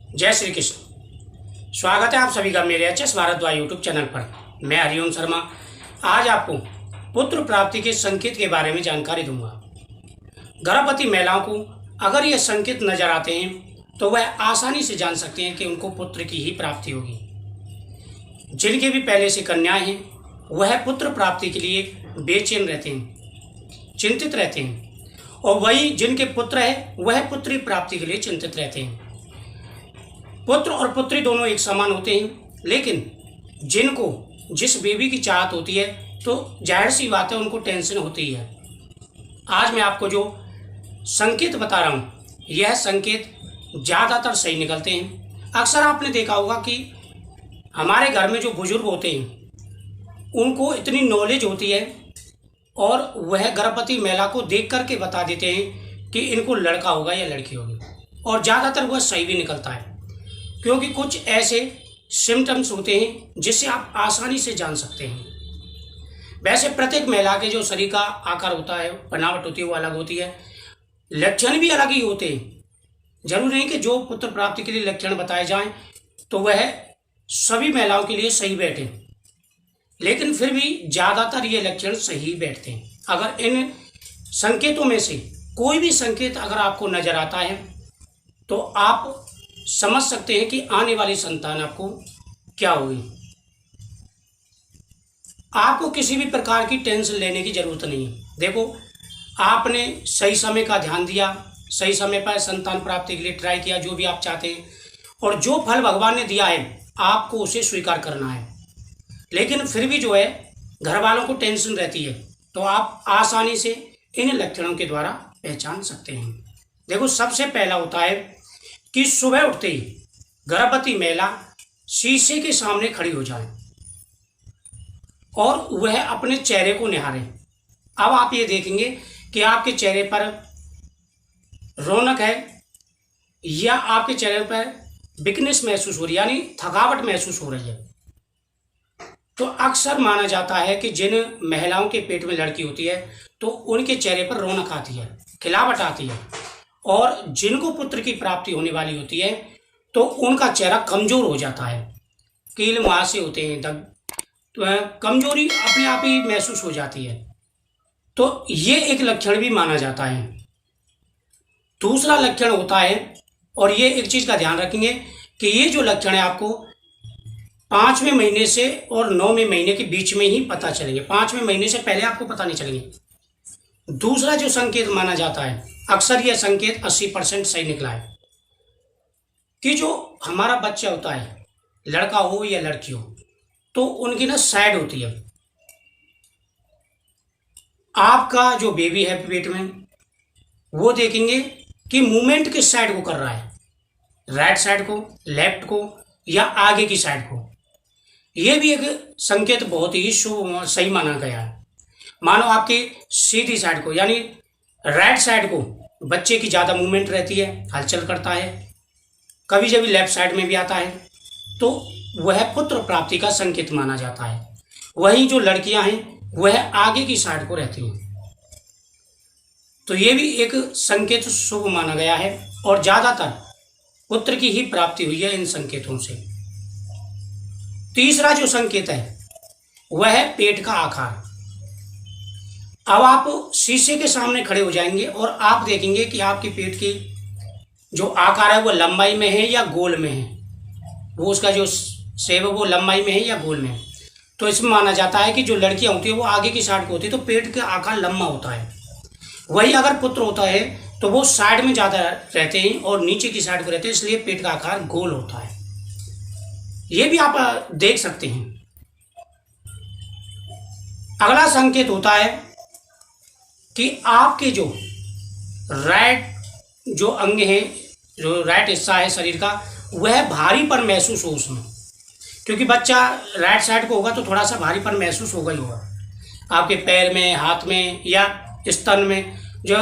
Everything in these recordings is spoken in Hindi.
जय श्री कृष्ण। स्वागत है आप सभी का मेरे एचएस भारद्वाज यूट्यूब चैनल पर। मैं हरिओम शर्मा आज आपको पुत्र प्राप्ति के संकेत के बारे में जानकारी दूंगा। गर्भवती महिलाओं को अगर ये संकेत नजर आते हैं तो वह आसानी से जान सकते हैं कि उनको पुत्र की ही प्राप्ति होगी। जिनके भी पहले से कन्याएं हैं वह पुत्र प्राप्ति के लिए बेचैन रहते हैं, चिंतित रहते हैं, और वही जिनके पुत्र है वह पुत्री प्राप्ति के लिए चिंतित रहते हैं। पुत्र और पुत्री दोनों एक समान होते हैं, लेकिन जिनको जिस बेबी की चाहत होती है तो जाहिर सी बात है उनको टेंशन होती है। आज मैं आपको जो संकेत बता रहा हूँ यह संकेत ज़्यादातर सही निकलते हैं। अक्सर आपने देखा होगा कि हमारे घर में जो बुजुर्ग होते हैं उनको इतनी नॉलेज होती है और वह गर्भवती महिला को देख करके बता देते हैं कि इनको लड़का होगा या लड़की होगी, और ज़्यादातर वह सही भी निकलता है, क्योंकि कुछ ऐसे सिम्टम्स होते हैं जिससे आप आसानी से जान सकते हैं। वैसे प्रत्येक महिला के जो शरीर का आकार होता है, बनावट होती है, वो अलग होती है, लक्षण भी अलग ही होते हैं। जरूरी नहीं कि जो पुत्र प्राप्ति के लिए लक्षण बताए जाएं तो वह सभी महिलाओं के लिए सही बैठे, लेकिन फिर भी ज़्यादातर ये लक्षण सही बैठते हैं। अगर इन संकेतों में से कोई भी संकेत अगर आपको नजर आता है तो आप समझ सकते हैं कि आने वाली संतान आपको क्या होगी। आपको किसी भी प्रकार की टेंशन लेने की जरूरत नहीं है। देखो, आपने सही समय का ध्यान दिया, सही समय पर संतान प्राप्ति के लिए ट्राई किया, जो भी आप चाहते हैं, और जो फल भगवान ने दिया है आपको उसे स्वीकार करना है। लेकिन फिर भी जो है घर वालों को टेंशन रहती है, तो आप आसानी से इन लक्षणों के द्वारा पहचान सकते हैं। देखो, सबसे पहला होता है कि सुबह उठते ही गर्भवती महिला शीशे के सामने खड़ी हो जाए और वह अपने चेहरे को निहारे। अब आप ये देखेंगे कि आपके चेहरे पर रौनक है या आपके चेहरे पर वीकनेस महसूस हो रही है, यानी थकावट महसूस हो रही है। तो अक्सर माना जाता है कि जिन महिलाओं के पेट में लड़की होती है तो उनके चेहरे पर रौनक आती है, खिलावट आती है, और जिनको पुत्र की प्राप्ति होने वाली होती है तो उनका चेहरा कमजोर हो जाता है, कील मुहासे होते हैं, तो कमजोरी अपने आप ही महसूस हो जाती है। तो ये एक लक्षण भी माना जाता है। दूसरा लक्षण होता है, और ये एक चीज का ध्यान रखेंगे कि ये जो लक्षण है आपको 5वें महीने से और 9वें महीने के बीच में ही पता चलेंगे। 5वें महीने से पहले आपको पता नहीं चलेंगे। दूसरा जो संकेत माना जाता है, अक्सर यह संकेत 80% सही निकला है, कि जो हमारा बच्चा होता है, लड़का हो या लड़की हो, तो उनकी ना साइड होती है। आपका जो बेबी है पेट में, वो देखेंगे कि मूवमेंट किस साइड को कर रहा है, राइट साइड को, लेफ्ट को, या आगे की साइड को। यह भी एक संकेत बहुत ही शुभ सही माना गया है। मानो आपकी सीधी साइड को, यानी राइट साइड को बच्चे की ज़्यादा मूवमेंट रहती है, हलचल करता है, कभी जब लेफ्ट साइड में भी आता है, तो वह पुत्र प्राप्ति का संकेत माना जाता है। वहीं जो लड़कियां हैं वह आगे की साइड को रहती हैं। तो ये भी एक संकेत शुभ माना गया है, और ज़्यादातर पुत्र की ही प्राप्ति हुई है इन संकेतों से। तीसरा जो संकेत है वह है पेट का आकार। अब आप शीशे के सामने खड़े हो जाएंगे और आप देखेंगे कि आपके पेट की जो आकार है वो लंबाई में है या गोल में है, वो उसका जो शेप है वो लंबाई में है या गोल में है। तो इसमें माना जाता है कि जो लड़कियां होती है वो आगे की साइड को होती है, तो पेट का आकार लंबा होता है। वही अगर पुत्र होता है तो वो साइड में ज़्यादा रहते हैं और नीचे की साइड को रहते हैं, इसलिए पेट का आकार गोल होता है। ये भी आप देख सकते हैं। अगला संकेत होता है कि आपके जो राइट जो अंग है, जो राइट हिस्सा है शरीर का, वह भारीपन महसूस हो उसमें, क्योंकि बच्चा राइट साइड को होगा तो थोड़ा सा भारीपन महसूस होगा ही होगा। आपके पैर में, हाथ में या स्तन में जो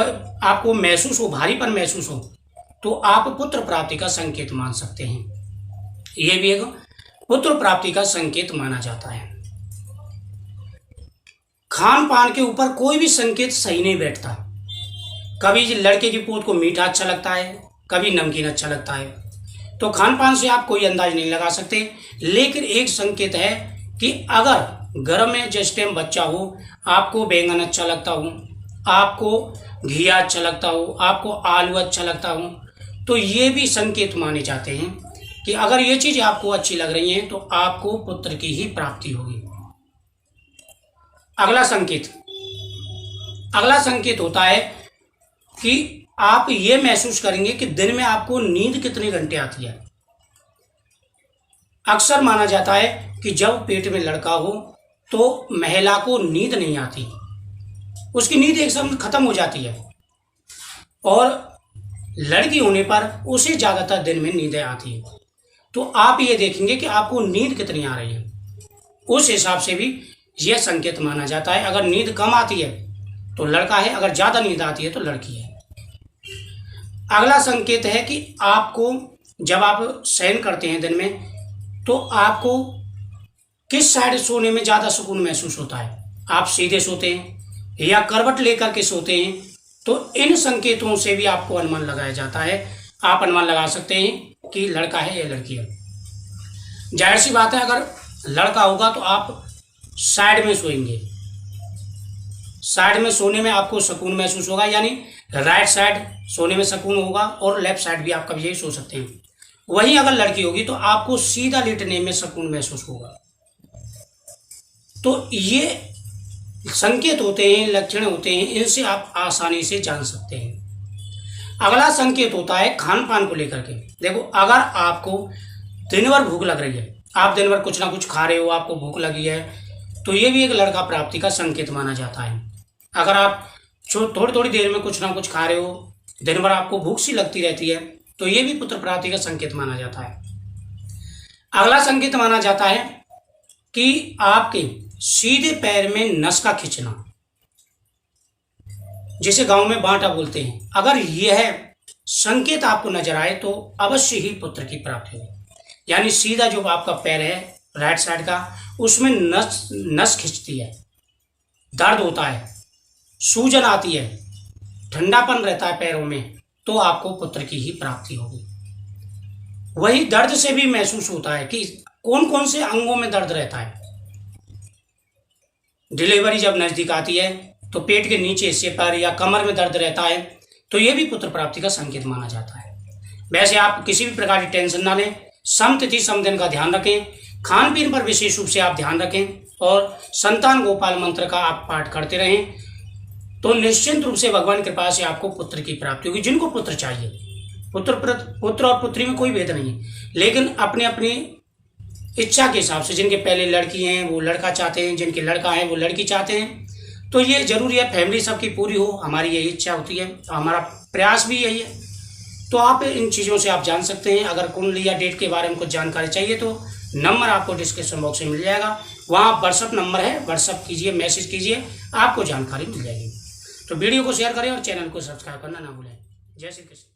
आपको महसूस हो, भारीपन महसूस हो, तो आप पुत्र प्राप्ति का संकेत मान सकते हैं। यह भी एक पुत्र प्राप्ति का संकेत माना जाता है। खान पान के ऊपर कोई भी संकेत सही नहीं बैठता। कभी लड़के की पोत को मीठा अच्छा लगता है, कभी नमकीन अच्छा लगता है, तो खान पान से आप कोई अंदाज नहीं लगा सकते, लेकिन एक संकेत है कि अगर घर में जिस टाइम बच्चा हो, आपको बैंगन अच्छा लगता हो, आपको घिया अच्छा लगता हो, आपको आलू अच्छा लगता हो, तो ये भी संकेत माने जाते हैं कि अगर ये चीज आपको अच्छी लग रही है तो आपको पुत्र की ही प्राप्ति होगी। अगला संकेत होता है कि आप ये महसूस करेंगे कि दिन में आपको नींद कितने घंटे आती है। अक्सर माना जाता है कि जब पेट में लड़का हो तो महिला को नींद नहीं आती, उसकी नींद एकदम खत्म हो जाती है, और लड़की होने पर उसे ज्यादातर दिन में नींदें आती है। तो आप ये देखेंगे कि आपको नींद कितनी आ रही है, उस हिसाब से भी यह संकेत माना जाता है। अगर नींद कम आती है तो लड़का है, अगर ज्यादा नींद आती है तो लड़की है। अगला संकेत है कि आपको जब आप शयन करते हैं दिन में, तो आपको किस साइड सोने में ज्यादा सुकून महसूस होता है। आप सीधे सोते हैं या करवट लेकर के सोते हैं, तो इन संकेतों से भी आपको अनुमान लगाया जाता है। आप अनुमान लगा सकते हैं कि लड़का है या लड़की है। जाहिर सी बात है, अगर लड़का होगा तो आप साइड में सोएंगे, साइड में सोने में आपको सुकून महसूस होगा, यानी राइट साइड सोने में सुकून होगा और लेफ्ट साइड भी आप कभी यही सो सकते हैं। वहीं अगर लड़की होगी तो आपको सीधा लेटने में सुकून महसूस होगा। तो ये संकेत होते हैं, लक्षण होते हैं, इनसे आप आसानी से जान सकते हैं। अगला संकेत होता है खान पान को लेकर के। देखो, अगर आपको दिन भर भूख लग रही है, आप दिन भर कुछ ना कुछ खा रहे हो, आपको भूख लगी है, तो ये भी एक लड़का प्राप्ति का संकेत माना जाता है। अगर आप थोड़ी थोड़ी देर में कुछ ना कुछ खा रहे हो, दिन भर आपको भूख सी लगती रहती है, तो ये भी पुत्र प्राप्ति का संकेत माना जाता है। अगला संकेत माना जाता है कि आपके सीधे पैर में नस का खिंचना, जिसे गांव में बांटा बोलते हैं, अगर यह संकेत आपको नजर आए तो अवश्य ही पुत्र की प्राप्ति होगी। यानी सीधा जो आपका पैर है राइट साइड का, उसमें नस खिंचती है, दर्द होता है, सूजन आती है, ठंडापन रहता है पैरों में, तो आपको पुत्र की ही प्राप्ति होगी। वही दर्द से भी महसूस होता है कि कौन कौन से अंगों में दर्द रहता है। डिलीवरी जब नजदीक आती है तो पेट के नीचे हिस्से पर या कमर में दर्द रहता है, तो यह भी पुत्र प्राप्ति का संकेत माना जाता है। वैसे आप किसी भी प्रकार की टेंशन ना लें, समतिथि समदिन का ध्यान रखें, खान पीन पर विशेष रूप से आप ध्यान रखें, और संतान गोपाल मंत्र का आप पाठ करते रहें, तो निश्चिंत रूप से भगवान की कृपा से आपको पुत्र की प्राप्ति होगी। जिनको पुत्र चाहिए, पुत्र और पुत्री में कोई भेद नहीं है, लेकिन अपने अपनी इच्छा के हिसाब से, जिनके पहले लड़की हैं वो लड़का चाहते हैं, जिनके लड़का है वो लड़की चाहते हैं, तो ये जरूरी है फैमिली सबकी पूरी हो, हमारी यही इच्छा होती है, हमारा प्रयास भी यही है। तो आप इन चीज़ों से आप जान सकते हैं। अगर कुंडली या डेट के बारे में कुछ जानकारी चाहिए तो नंबर आपको डिस्क्रिप्शन बॉक्स में मिल जाएगा, वहाँ व्हाट्सअप नंबर है, व्हाट्सअप कीजिए, मैसेज कीजिए, आपको जानकारी मिल जाएगी। तो वीडियो को शेयर करें और चैनल को सब्सक्राइब करना ना भूलें। जय श्री कृष्ण।